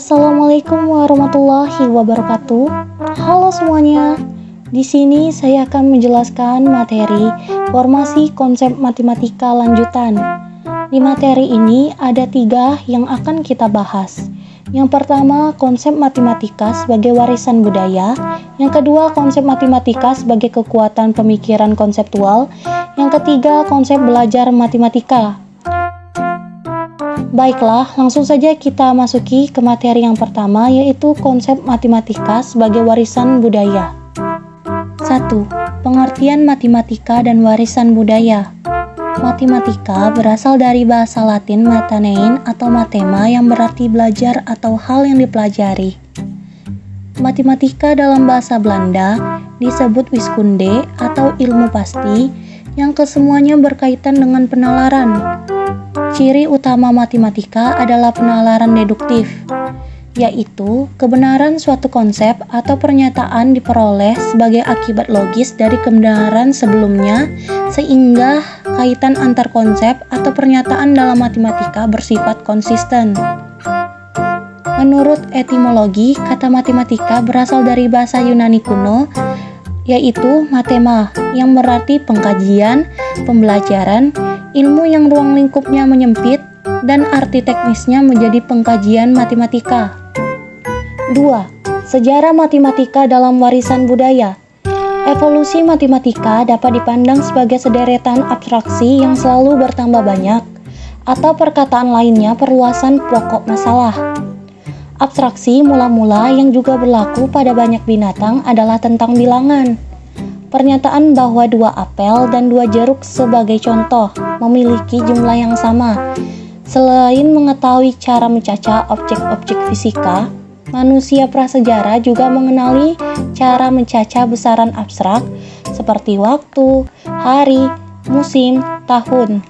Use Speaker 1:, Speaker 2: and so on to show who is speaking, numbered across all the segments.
Speaker 1: Assalamualaikum warahmatullahi wabarakatuh. Halo semuanya. Di sini saya akan menjelaskan materi formasi konsep matematika lanjutan. Di materi ini ada 3 yang akan kita bahas. Yang pertama, konsep matematika sebagai warisan budaya. Yang kedua, konsep matematika sebagai kekuatan pemikiran konseptual. Yang ketiga, konsep belajar matematika. Baiklah, langsung saja kita masuki ke materi yang pertama, yaitu konsep matematika sebagai warisan budaya. 1. Pengertian matematika dan warisan budaya. Matematika berasal dari bahasa Latin matenein atau matema yang berarti belajar atau hal yang dipelajari. Matematika dalam bahasa Belanda disebut wiskunde atau ilmu pasti yang kesemuanya berkaitan dengan penalaran. Ciri utama matematika adalah penalaran deduktif, yaitu kebenaran suatu konsep atau pernyataan diperoleh sebagai akibat logis dari kebenaran sebelumnya, sehingga kaitan antar konsep atau pernyataan dalam matematika bersifat konsisten. Menurut etimologi, kata matematika berasal dari bahasa Yunani kuno, yaitu mathema, yang berarti pengkajian, pembelajaran, ilmu yang ruang lingkupnya menyempit, dan arti teknisnya menjadi pengkajian matematika. 2. Sejarah matematika dalam warisan budaya. Evolusi matematika dapat dipandang sebagai sederetan abstraksi yang selalu bertambah banyak, atau perkataan lainnya perluasan pokok masalah. Abstraksi mula-mula yang juga berlaku pada banyak binatang adalah tentang bilangan. Pernyataan bahwa 2 apel dan 2 jeruk sebagai contoh memiliki jumlah yang sama. Selain mengetahui cara mencacah objek-objek fisika, manusia prasejarah juga mengenali cara mencacah besaran abstrak seperti waktu, hari, musim, tahun.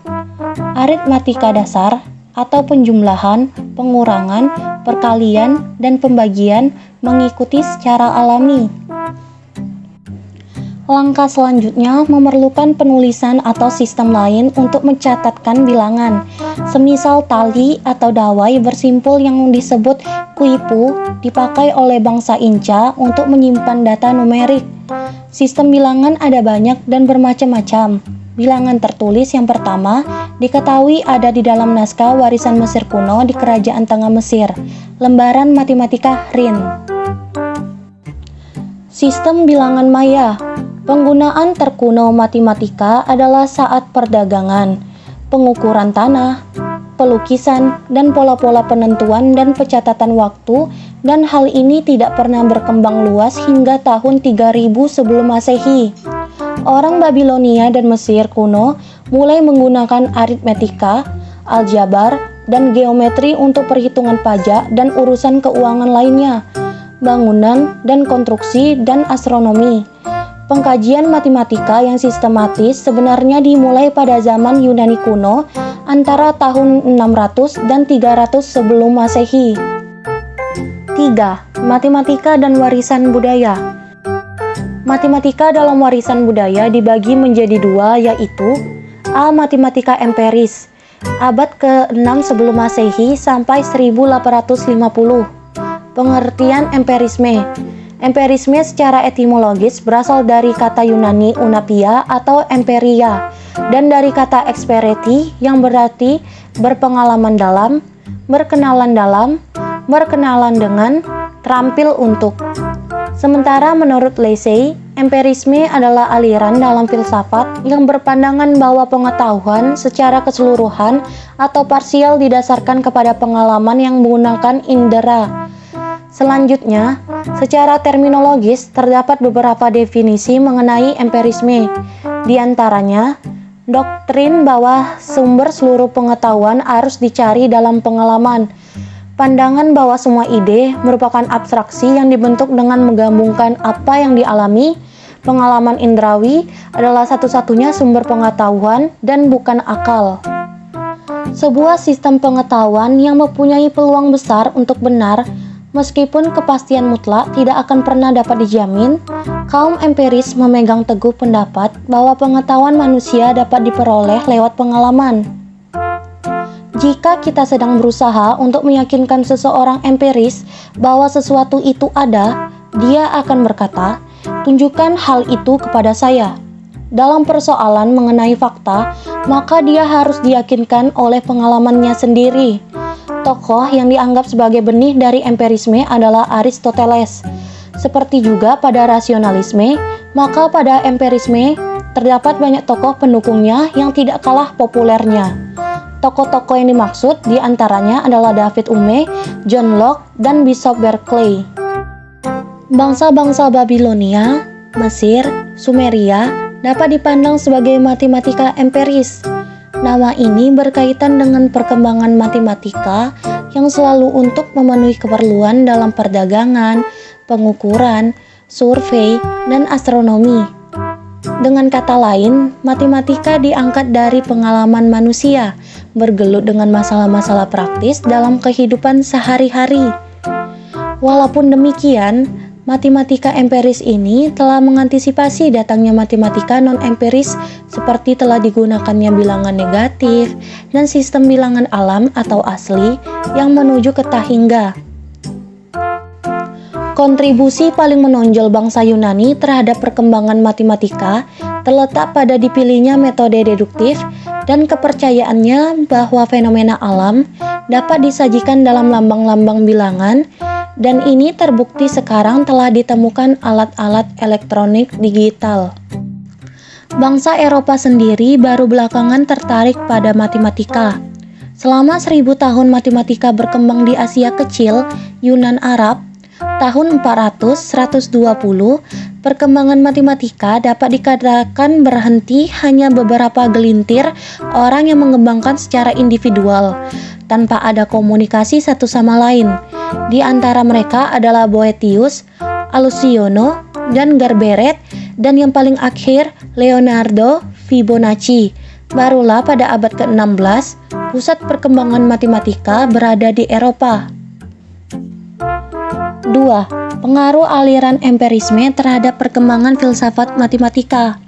Speaker 1: Aritmatika dasar atau penjumlahan, pengurangan, perkalian, dan pembagian mengikuti secara alami. Langkah selanjutnya memerlukan penulisan atau sistem lain untuk mencatatkan bilangan. Semisal tali atau dawai bersimpul yang disebut kuipu dipakai oleh bangsa Inca untuk menyimpan data numerik. Sistem bilangan ada banyak dan bermacam-macam. Bilangan tertulis yang pertama diketahui ada di dalam naskah warisan Mesir kuno di Kerajaan Tengah Mesir, lembaran matematika Rin. Sistem bilangan maya. Penggunaan terkuno matematika adalah saat perdagangan, pengukuran tanah, pelukisan, dan pola-pola penentuan dan pencatatan waktu, dan hal ini tidak pernah berkembang luas hingga tahun 3000 sebelum Masehi. Orang Babilonia dan Mesir kuno mulai menggunakan aritmetika, aljabar, dan geometri untuk perhitungan pajak dan urusan keuangan lainnya, bangunan dan konstruksi, dan astronomi. Pengkajian matematika yang sistematis sebenarnya dimulai pada zaman Yunani kuno antara tahun 600 dan 300 sebelum Masehi. 3. Matematika dan warisan budaya. Matematika dalam warisan budaya dibagi menjadi 2, yaitu A. Matematika empiris, abad ke-6 sebelum Masehi sampai 1850. Pengertian empirisme. Empirisme secara etimologis berasal dari kata Yunani unapia atau emperia, dan dari kata experiti yang berarti berpengalaman dalam, berkenalan dengan, terampil untuk. Sementara menurut Leysey, empirisme adalah aliran dalam filsafat yang berpandangan bahwa pengetahuan secara keseluruhan atau parsial didasarkan kepada pengalaman yang menggunakan indera. Selanjutnya, secara terminologis terdapat beberapa definisi mengenai empirisme. Di antaranya, doktrin bahwa sumber seluruh pengetahuan harus dicari dalam pengalaman. Pandangan bahwa semua ide merupakan abstraksi yang dibentuk dengan menggabungkan apa yang dialami. Pengalaman indrawi adalah satu-satunya sumber pengetahuan dan bukan akal. Sebuah sistem pengetahuan yang mempunyai peluang besar untuk benar, meskipun kepastian mutlak tidak akan pernah dapat dijamin, kaum empiris memegang teguh pendapat bahwa pengetahuan manusia dapat diperoleh lewat pengalaman. Jika kita sedang berusaha untuk meyakinkan seseorang empiris bahwa sesuatu itu ada, dia akan berkata, "Tunjukkan hal itu kepada saya." Dalam persoalan mengenai fakta, maka dia harus diyakinkan oleh pengalamannya sendiri. Tokoh yang dianggap sebagai benih dari empirisme adalah Aristoteles. Seperti juga pada rasionalisme, maka pada empirisme terdapat banyak tokoh pendukungnya yang tidak kalah populernya. Tokoh-tokoh yang dimaksud diantaranya adalah David Hume, John Locke, dan Bishop Berkeley. Bangsa-bangsa Babilonia, Mesir, Sumeria dapat dipandang sebagai matematika empiris. Nama ini berkaitan dengan perkembangan matematika yang selalu untuk memenuhi keperluan dalam perdagangan, pengukuran, survei, dan astronomi. Dengan kata lain, matematika diangkat dari pengalaman manusia, bergelut dengan masalah-masalah praktis dalam kehidupan sehari-hari. Walaupun demikian, matematika empiris ini telah mengantisipasi datangnya matematika non-empiris seperti telah digunakannya bilangan negatif dan sistem bilangan alam atau asli yang menuju ke Tahingga. Kontribusi paling menonjol bangsa Yunani terhadap perkembangan matematika terletak pada dipilihnya metode deduktif dan kepercayaannya bahwa fenomena alam dapat disajikan dalam lambang-lambang bilangan, dan ini terbukti sekarang telah ditemukan alat-alat elektronik digital. Bangsa Eropa sendiri baru belakangan tertarik pada matematika. Selama 1000 tahun matematika berkembang di Asia Kecil, Yunan Arab, tahun 400-120, perkembangan matematika dapat dikatakan berhenti hanya beberapa gelintir orang yang mengembangkan secara individual, tanpa ada komunikasi satu sama lain. Di antara mereka adalah Boethius, Aluciono, dan Garberet, dan yang paling akhir Leonardo Fibonacci. Barulah pada abad ke-16, pusat perkembangan matematika berada di Eropa. 2. Pengaruh aliran empirisme terhadap perkembangan filsafat matematika.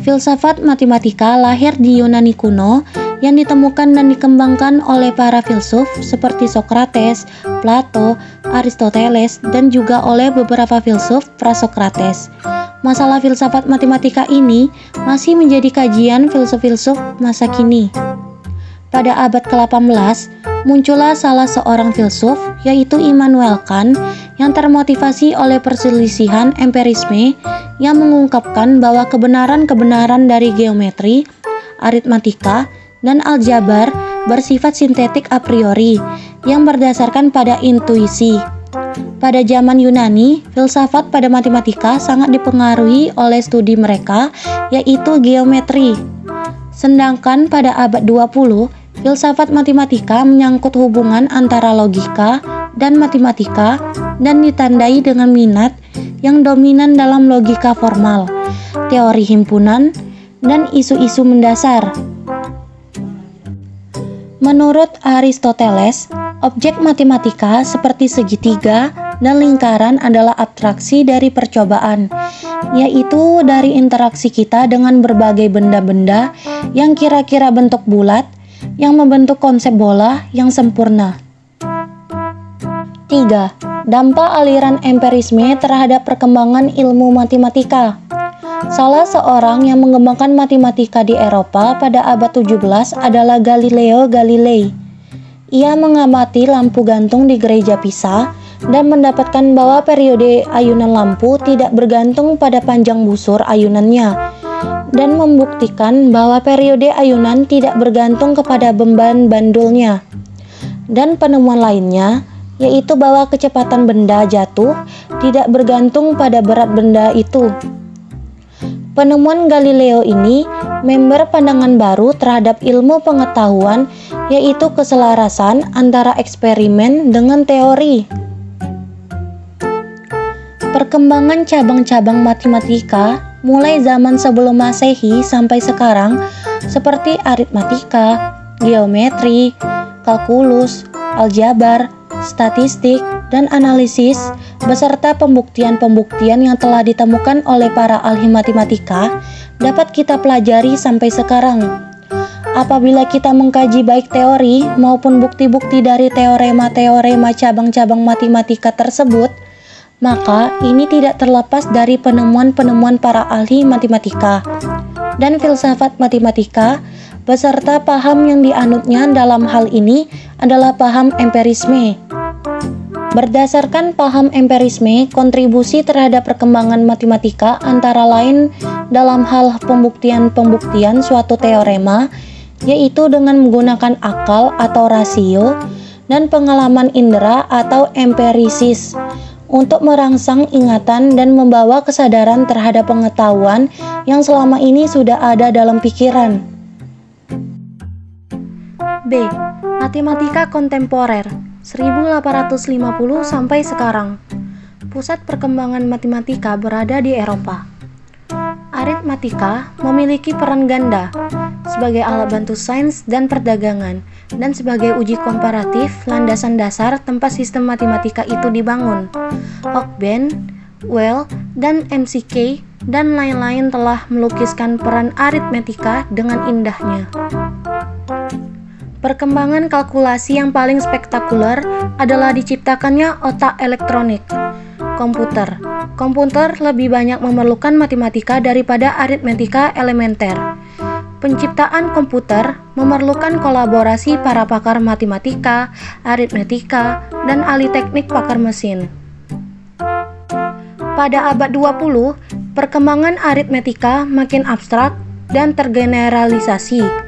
Speaker 1: Filsafat matematika lahir di Yunani kuno yang ditemukan dan dikembangkan oleh para filsuf seperti Socrates, Plato, Aristoteles, dan juga oleh beberapa filsuf pra-Socrates. Masalah filsafat matematika ini masih menjadi kajian filsuf-filsuf masa kini. Pada abad ke-18, muncullah salah seorang filsuf, yaitu Immanuel Kant, yang termotivasi oleh perselisihan empirisme yang mengungkapkan bahwa kebenaran-kebenaran dari geometri, aritmatika, dan aljabar bersifat sintetik a priori yang berdasarkan pada intuisi. Pada zaman Yunani, filsafat pada matematika sangat dipengaruhi oleh studi mereka, yaitu geometri. Sedangkan pada abad 20, filsafat matematika menyangkut hubungan antara logika dan matematika dan ditandai dengan minat yang dominan dalam logika formal, teori himpunan, dan isu-isu mendasar. Menurut Aristoteles, objek matematika seperti segitiga dan lingkaran adalah abstraksi dari percobaan, yaitu dari interaksi kita dengan berbagai benda-benda yang kira-kira bentuk bulat yang membentuk konsep bola yang sempurna. 3. Dampak aliran empirisme terhadap perkembangan ilmu matematika. Salah seorang yang mengembangkan matematika di Eropa pada abad 17 adalah Galileo Galilei. Ia mengamati lampu gantung di gereja Pisa dan mendapatkan bahwa periode ayunan lampu tidak bergantung pada panjang busur ayunannya, dan membuktikan bahwa periode ayunan tidak bergantung kepada beban bandulnya. Dan penemuan lainnya, yaitu bahwa kecepatan benda jatuh tidak bergantung pada berat benda itu. Penemuan Galileo ini member pandangan baru terhadap ilmu pengetahuan, yaitu keselarasan antara eksperimen dengan teori. Perkembangan cabang-cabang matematika mulai zaman sebelum Masehi sampai sekarang seperti aritmatika, geometri, kalkulus, aljabar, statistik, dan analisis, beserta pembuktian-pembuktian yang telah ditemukan oleh para ahli matematika, dapat kita pelajari sampai sekarang. Apabila kita mengkaji baik teori maupun bukti-bukti dari teorema-teorema cabang-cabang matematika tersebut, maka ini tidak terlepas dari penemuan-penemuan para ahli matematika dan filsafat matematika, beserta paham yang dianutnya dalam hal ini adalah paham empirisme. Berdasarkan paham empirisme, kontribusi terhadap perkembangan matematika antara lain dalam hal pembuktian-pembuktian suatu teorema, yaitu dengan menggunakan akal atau rasio dan pengalaman indera atau empirisis untuk merangsang ingatan dan membawa kesadaran terhadap pengetahuan yang selama ini sudah ada dalam pikiran. B. Matematika kontemporer 1850 sampai sekarang. Pusat perkembangan matematika berada di Eropa. Aritmatika memiliki peran ganda sebagai alat bantu sains dan perdagangan dan sebagai uji komparatif landasan dasar tempat sistem matematika itu dibangun. Hofbauer, Well, dan McCay dan lain-lain telah melukiskan peran aritmatika dengan indahnya. Perkembangan kalkulasi yang paling spektakuler adalah diciptakannya otak elektronik, komputer. Komputer lebih banyak memerlukan matematika daripada aritmatika elementer. Penciptaan komputer memerlukan kolaborasi para pakar matematika, aritmatika, dan ahli teknik pakar mesin. Pada abad 20, perkembangan aritmatika makin abstrak dan tergeneralisasi.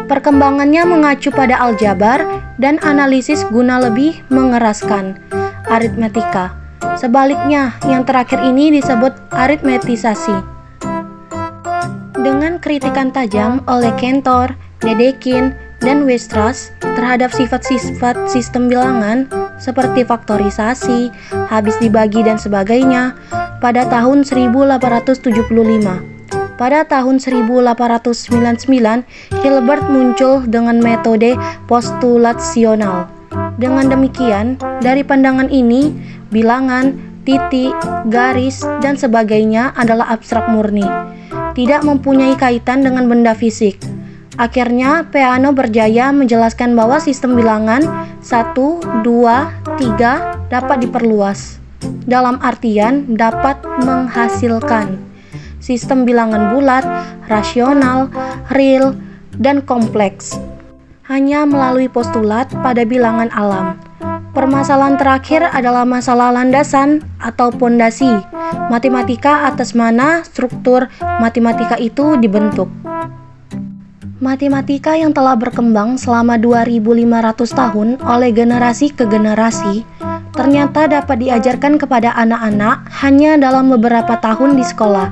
Speaker 1: Perkembangannya mengacu pada aljabar dan analisis guna lebih mengeraskan aritmatika. Sebaliknya, yang terakhir ini disebut aritmetisasi. Dengan kritikan tajam oleh Cantor, Dedekind, dan Weierstrass terhadap sifat-sifat sistem bilangan seperti faktorisasi, habis dibagi, dan sebagainya, pada tahun 1875. Pada tahun 1899, Hilbert muncul dengan metode postulasional. Dengan demikian, dari pandangan ini, bilangan, titik, garis, dan sebagainya adalah abstrak murni, tidak mempunyai kaitan dengan benda fisik. Akhirnya, Peano berjaya menjelaskan bahwa sistem bilangan 1, 2, 3 dapat diperluas, dalam artian dapat menghasilkan sistem bilangan bulat, rasional, real, dan kompleks hanya melalui postulat pada bilangan alam. Permasalahan terakhir adalah masalah landasan atau pondasi matematika atas mana struktur matematika itu dibentuk. Matematika yang telah berkembang selama 2500 tahun oleh generasi ke generasi ternyata dapat diajarkan kepada anak-anak hanya dalam beberapa tahun di sekolah.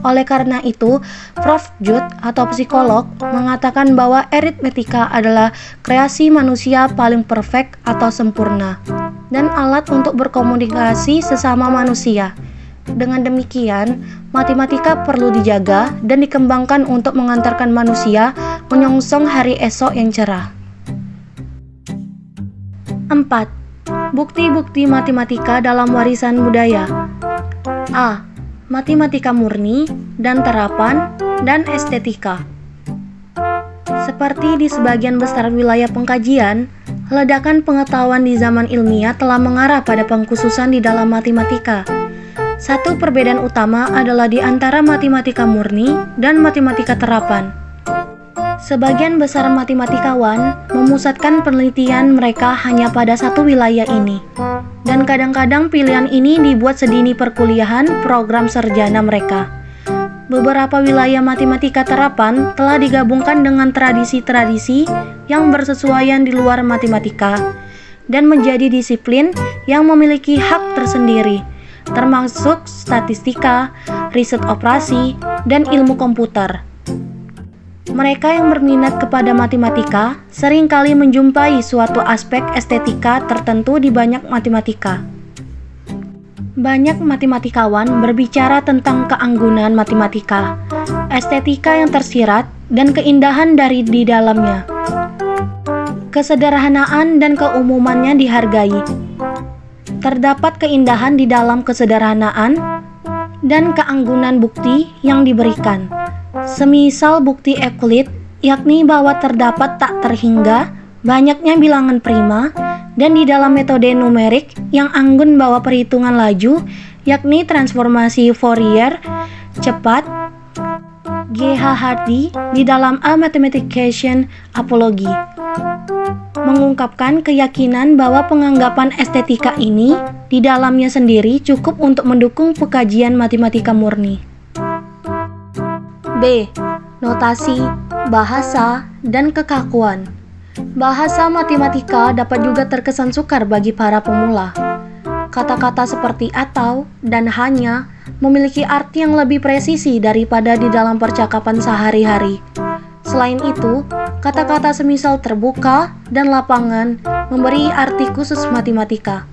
Speaker 1: Oleh karena itu, Prof. Judd atau psikolog mengatakan bahwa aritmatika adalah kreasi manusia paling perfect atau sempurna dan alat untuk berkomunikasi sesama manusia. Dengan demikian, matematika perlu dijaga dan dikembangkan untuk mengantarkan manusia menyongsong hari esok yang cerah. 4. Bukti-bukti matematika dalam warisan budaya. A. Matematika murni dan terapan dan estetika. Seperti di sebagian besar wilayah pengkajian, ledakan pengetahuan di zaman ilmiah telah mengarah pada pengkhususan di dalam matematika. Satu perbedaan utama adalah di antara matematika murni dan matematika terapan. Sebagian besar matematikawan memusatkan penelitian mereka hanya pada satu wilayah ini, dan kadang-kadang pilihan ini dibuat sedini perkuliahan program sarjana mereka. Beberapa wilayah matematika terapan telah digabungkan dengan tradisi-tradisi yang bersesuaian di luar matematika dan menjadi disiplin yang memiliki hak tersendiri, termasuk statistika, riset operasi, dan ilmu komputer. Mereka yang berminat kepada matematika seringkali menjumpai suatu aspek estetika tertentu di banyak matematika. Banyak matematikawan berbicara tentang keanggunan matematika, estetika yang tersirat, dan keindahan dari di dalamnya. Kesederhanaan dan keumumannya dihargai. Terdapat keindahan di dalam kesederhanaan dan keanggunan bukti yang diberikan. Semisal bukti Euclid yakni bahwa terdapat tak terhingga banyaknya bilangan prima, dan di dalam metode numerik yang anggun bahwa perhitungan laju, yakni transformasi Fourier cepat, G.H. Hardy di dalam A Mathematician Apology mengungkapkan keyakinan bahwa penganggapan estetika ini di dalamnya sendiri cukup untuk mendukung pekajian matematika murni. B. Notasi, bahasa, dan kekakuan. Bahasa matematika dapat juga terkesan sukar bagi para pemula. Kata-kata seperti atau dan hanya memiliki arti yang lebih presisi daripada di dalam percakapan sehari-hari. Selain itu, kata-kata semisal terbuka dan lapangan memberi arti khusus matematika.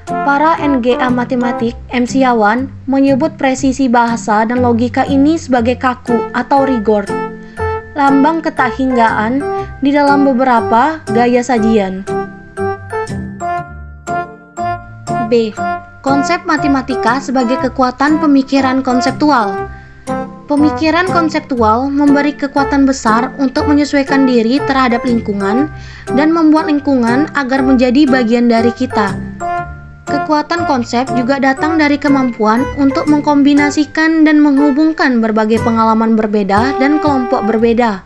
Speaker 1: Para NGA matematik MC-awan menyebut presisi bahasa dan logika ini sebagai kaku atau rigor, lambang ketahinggaan di dalam beberapa gaya sajian. B. Konsep matematika sebagai kekuatan pemikiran konseptual. Pemikiran konseptual memberi kekuatan besar untuk menyesuaikan diri terhadap lingkungan dan membuat lingkungan agar menjadi bagian dari kita. Kekuatan konsep juga datang dari kemampuan untuk mengkombinasikan dan menghubungkan berbagai pengalaman berbeda dan kelompok berbeda.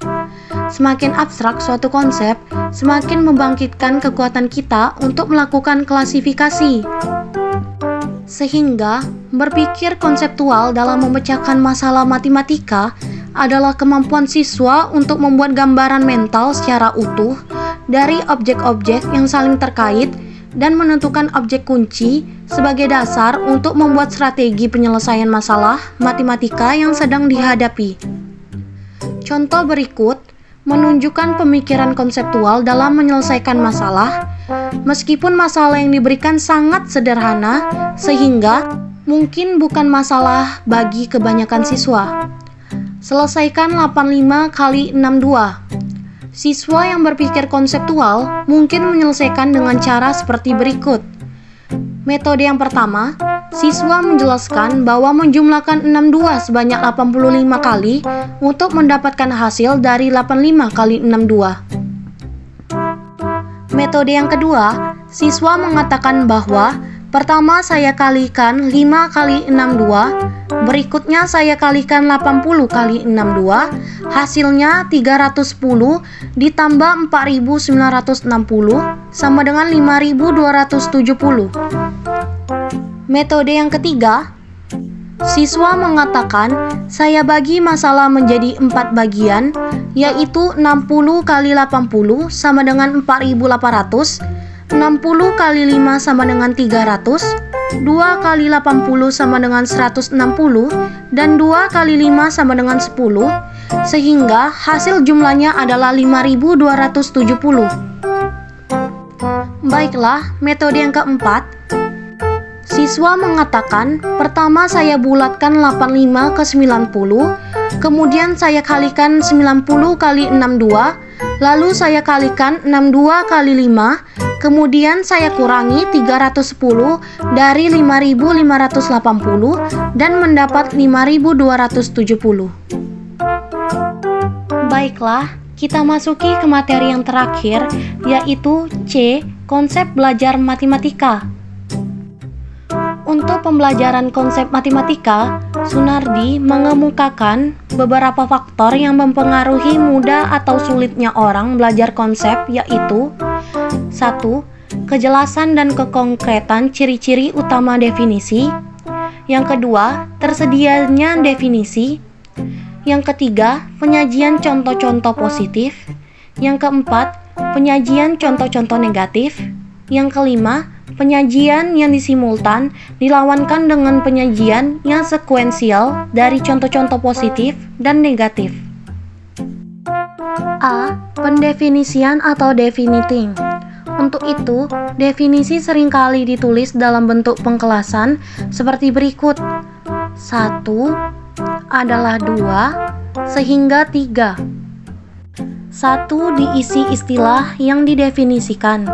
Speaker 1: Semakin abstrak suatu konsep, semakin membangkitkan kekuatan kita untuk melakukan klasifikasi. Sehingga, berpikir konseptual dalam memecahkan masalah matematika adalah kemampuan siswa untuk membuat gambaran mental secara utuh dari objek-objek yang saling terkait dan menentukan objek kunci sebagai dasar untuk membuat strategi penyelesaian masalah matematika yang sedang dihadapi. Contoh berikut menunjukkan pemikiran konseptual dalam menyelesaikan masalah, meskipun masalah yang diberikan sangat sederhana sehingga mungkin bukan masalah bagi kebanyakan siswa. Selesaikan 85 kali 62. Siswa yang berpikir konseptual mungkin menyelesaikan dengan cara seperti berikut. Metode yang pertama, siswa menjelaskan bahwa menjumlahkan 62 sebanyak 85 kali untuk mendapatkan hasil dari 85 kali 62. Metode yang kedua, siswa mengatakan bahwa pertama saya kalikan 5 kali 62, berikutnya saya kalikan 80 kali 62, hasilnya 310 ditambah 4960 sama dengan 5270. Metode yang ketiga, siswa mengatakan saya bagi masalah menjadi 4 bagian, yaitu 60 kali 80 sama dengan 4800, 60 kali 5 sama dengan 300, 2 kali 80 sama dengan 160, dan 2 kali 5 sama dengan 10, sehingga hasil jumlahnya adalah 5270. Baiklah, metode yang keempat, siswa mengatakan pertama saya bulatkan 85 ke 90, kemudian saya kalikan 90 kali 62, lalu saya kalikan 62 kali 5, kemudian saya kurangi 310 dari 5580 dan mendapat 5270. Baiklah, kita masuki ke materi yang terakhir, yaitu C. Konsep belajar matematika. Untuk pembelajaran konsep matematika, Sunardi mengemukakan beberapa faktor yang mempengaruhi mudah atau sulitnya orang belajar konsep, yaitu 1. Kejelasan dan kekonkretan ciri-ciri utama definisi. Yang kedua, tersedianya definisi. Yang ketiga, penyajian contoh-contoh positif. Yang keempat, penyajian contoh-contoh negatif. Yang kelima, penyajian yang disimultan dilawankan dengan penyajian yang sekuensial dari contoh-contoh positif dan negatif. A. Pendefinisian atau definiting. Untuk itu, definisi seringkali ditulis dalam bentuk pengkelasan seperti berikut. 1 adalah 2 sehingga 3. 1 diisi istilah yang didefinisikan.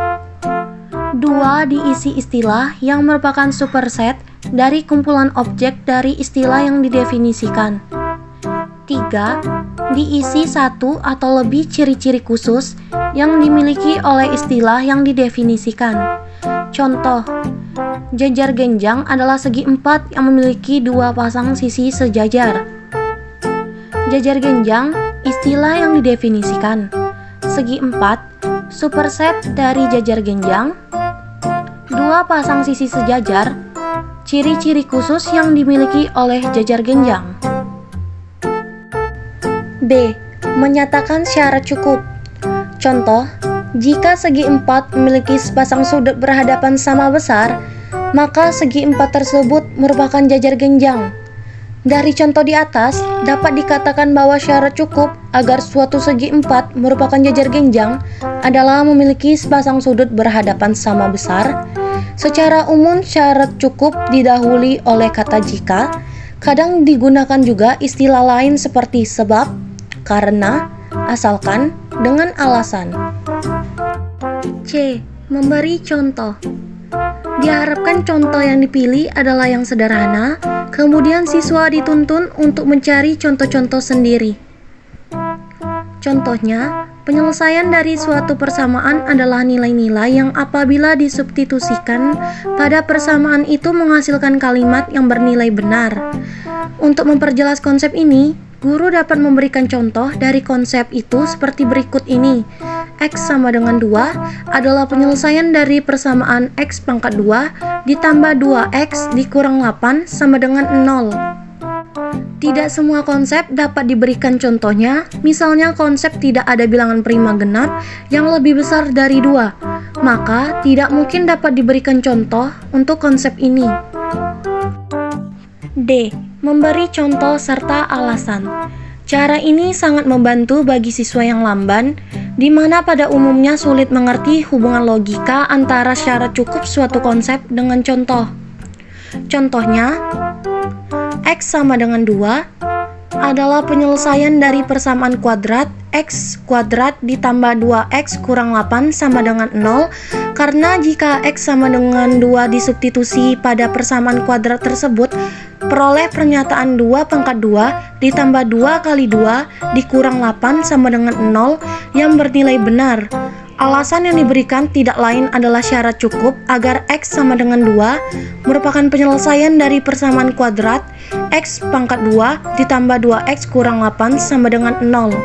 Speaker 1: 2 diisi istilah yang merupakan superset dari kumpulan objek dari istilah yang didefinisikan. 3. Diisi satu atau lebih ciri-ciri khusus yang dimiliki oleh istilah yang didefinisikan. Contoh, jajar genjang adalah segi empat yang memiliki dua pasang sisi sejajar. Jajar genjang, istilah yang didefinisikan. Segi empat, superset dari jajar genjang. Dua pasang sisi sejajar, ciri-ciri khusus yang dimiliki oleh jajar genjang. B. Menyatakan syarat cukup. Contoh, jika segi empat memiliki sepasang sudut berhadapan sama besar, maka segi empat tersebut merupakan jajar genjang. Dari contoh di atas, dapat dikatakan bahwa syarat cukup agar suatu segi empat merupakan jajar genjang adalah memiliki sepasang sudut berhadapan sama besar. Secara umum, syarat cukup didahului oleh kata jika. Kadang digunakan juga istilah lain seperti sebab, karena, asalkan, dengan alasan. C. Memberi contoh. Diharapkan contoh yang dipilih adalah yang sederhana, kemudian siswa dituntun untuk mencari contoh-contoh sendiri. Contohnya, penyelesaian dari suatu persamaan adalah nilai-nilai yang apabila disubstitusikan pada persamaan itu menghasilkan kalimat yang bernilai benar. Untuk memperjelas konsep ini, guru dapat memberikan contoh dari konsep itu seperti berikut ini. X sama dengan 2 adalah penyelesaian dari persamaan X pangkat 2 ditambah 2X dikurang 8 sama dengan 0. Tidak semua konsep dapat diberikan contohnya, misalnya konsep tidak ada bilangan prima genap yang lebih besar dari 2, maka tidak mungkin dapat diberikan contoh untuk konsep ini. D. Memberi contoh serta alasan. Cara ini sangat membantu bagi siswa yang lamban, di mana pada umumnya sulit mengerti hubungan logika antara syarat cukup suatu konsep dengan contoh. Contohnya, X sama dengan 2 adalah penyelesaian dari persamaan kuadrat X kuadrat ditambah 2X kurang 8 sama dengan 0, karena jika X sama dengan 2 disubstitusi pada persamaan kuadrat tersebut, peroleh pernyataan 2 pangkat 2 ditambah 2 kali 2 dikurang 8 sama dengan 0 yang bernilai benar. Alasan yang diberikan tidak lain adalah syarat cukup agar X sama dengan 2 merupakan penyelesaian dari persamaan kuadrat X pangkat 2 ditambah 2X kurang 8 sama dengan 0.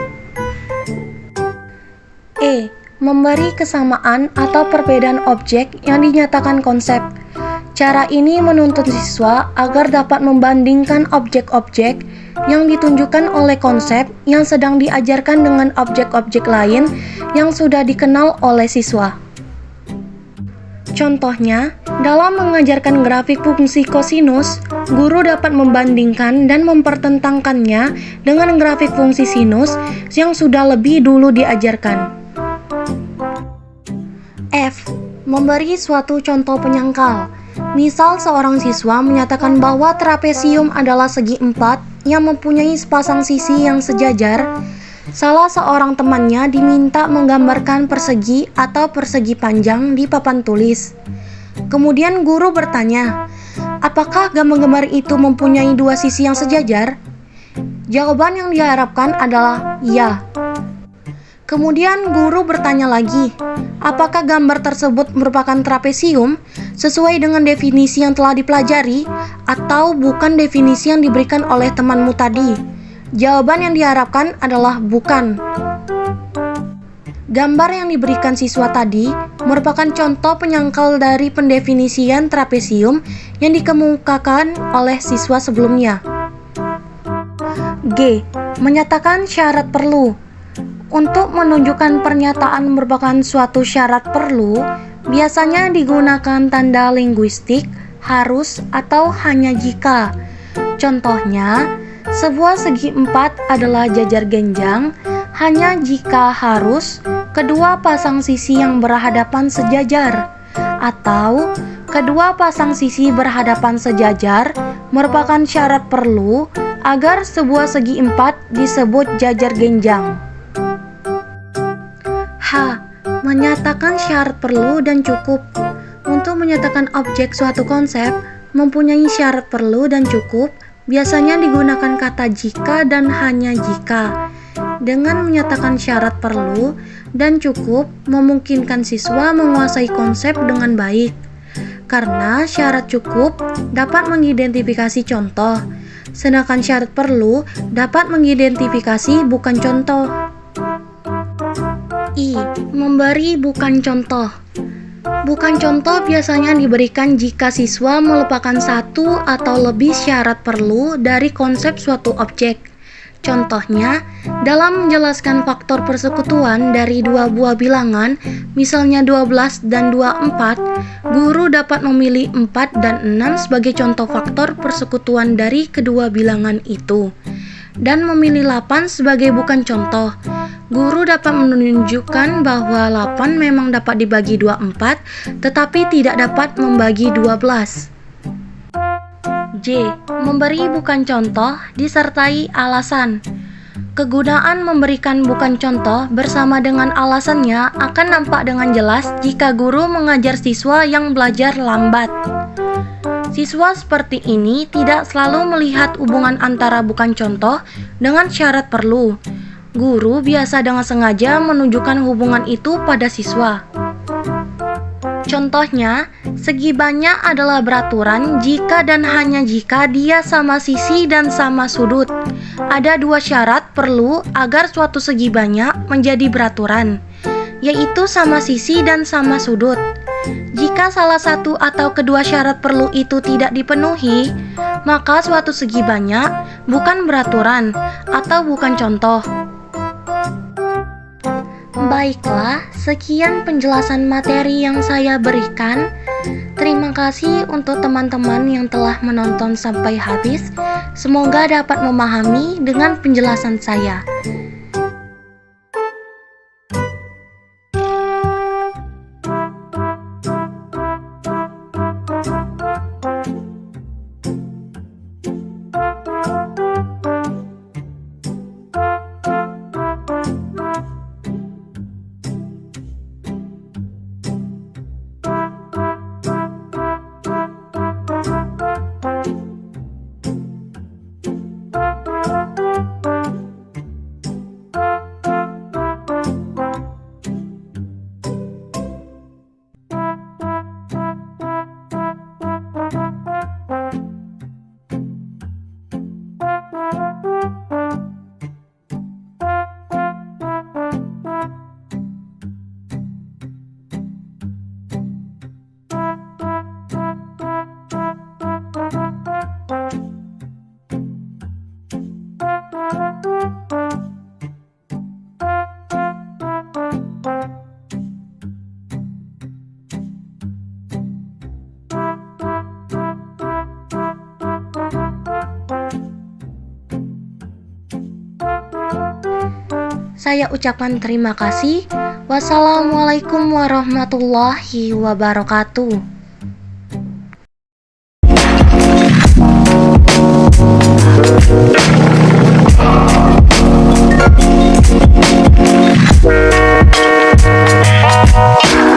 Speaker 1: E. Memberi kesamaan atau perbedaan objek yang dinyatakan konsep. Cara ini menuntut siswa agar dapat membandingkan objek-objek yang ditunjukkan oleh konsep yang sedang diajarkan dengan objek-objek lain yang sudah dikenal oleh siswa. Contohnya, dalam mengajarkan grafik fungsi kosinus, guru dapat membandingkan dan mempertentangkannya dengan grafik fungsi sinus yang sudah lebih dulu diajarkan. F. Memberi suatu contoh penyangkal. Misal seorang siswa menyatakan bahwa trapesium adalah segi empat yang mempunyai sepasang sisi yang sejajar. Salah seorang temannya diminta menggambarkan persegi atau persegi panjang di papan tulis. Kemudian guru bertanya, apakah gambar-gambar itu mempunyai dua sisi yang sejajar? Jawaban yang diharapkan adalah ya. Kemudian guru bertanya lagi, apakah gambar tersebut merupakan trapesium sesuai dengan definisi yang telah dipelajari atau bukan definisi yang diberikan oleh temanmu tadi? Jawaban yang diharapkan adalah bukan. Gambar yang diberikan siswa tadi merupakan contoh penyangkal dari pendefinisian trapesium yang dikemukakan oleh siswa sebelumnya. G. Menyatakan syarat perlu. Untuk menunjukkan pernyataan merupakan suatu syarat perlu, biasanya digunakan tanda linguistik, harus, atau hanya jika. Contohnya, sebuah segi empat adalah jajar genjang hanya jika harus kedua pasang sisi yang berhadapan sejajar, atau kedua pasang sisi berhadapan sejajar merupakan syarat perlu agar sebuah segi empat disebut jajar genjang. H. Menyatakan syarat perlu dan cukup. Untuk menyatakan objek suatu konsep mempunyai syarat perlu dan cukup, biasanya digunakan kata jika dan hanya jika. Dengan menyatakan syarat perlu dan cukup memungkinkan siswa menguasai konsep dengan baik. Karena syarat cukup dapat mengidentifikasi contoh, sedangkan syarat perlu dapat mengidentifikasi bukan contoh. I. Memberi bukan contoh. Bukan contoh biasanya diberikan jika siswa melupakan satu atau lebih syarat perlu dari konsep suatu objek. Contohnya, dalam menjelaskan faktor persekutuan dari dua buah bilangan, misalnya 12 dan 24, guru dapat memilih 4 dan 6 sebagai contoh faktor persekutuan dari kedua bilangan itu, dan memilih 8 sebagai bukan contoh. Guru dapat menunjukkan bahwa 8 memang dapat dibagi 24, tetapi tidak dapat membagi 12. J. Memberi bukan contoh disertai alasan. Kegunaan memberikan bukan contoh bersama dengan alasannya akan nampak dengan jelas jika guru mengajar siswa yang belajar lambat. Siswa seperti ini tidak selalu melihat hubungan antara bukan contoh dengan syarat perlu. Guru biasa dengan sengaja menunjukkan hubungan itu pada siswa. Contohnya, segi banyak adalah beraturan jika dan hanya jika dia sama sisi dan sama sudut. Ada dua syarat perlu agar suatu segi banyak menjadi beraturan, yaitu sama sisi dan sama sudut. Jika salah satu atau kedua syarat perlu itu tidak dipenuhi, maka suatu segi banyak bukan beraturan atau bukan contoh. Baiklah, sekian penjelasan materi yang saya berikan. Terima kasih untuk teman-teman yang telah menonton sampai habis. Semoga dapat memahami dengan penjelasan saya. Saya ucapkan terima kasih. Wassalamualaikum warahmatullahi wabarakatuh.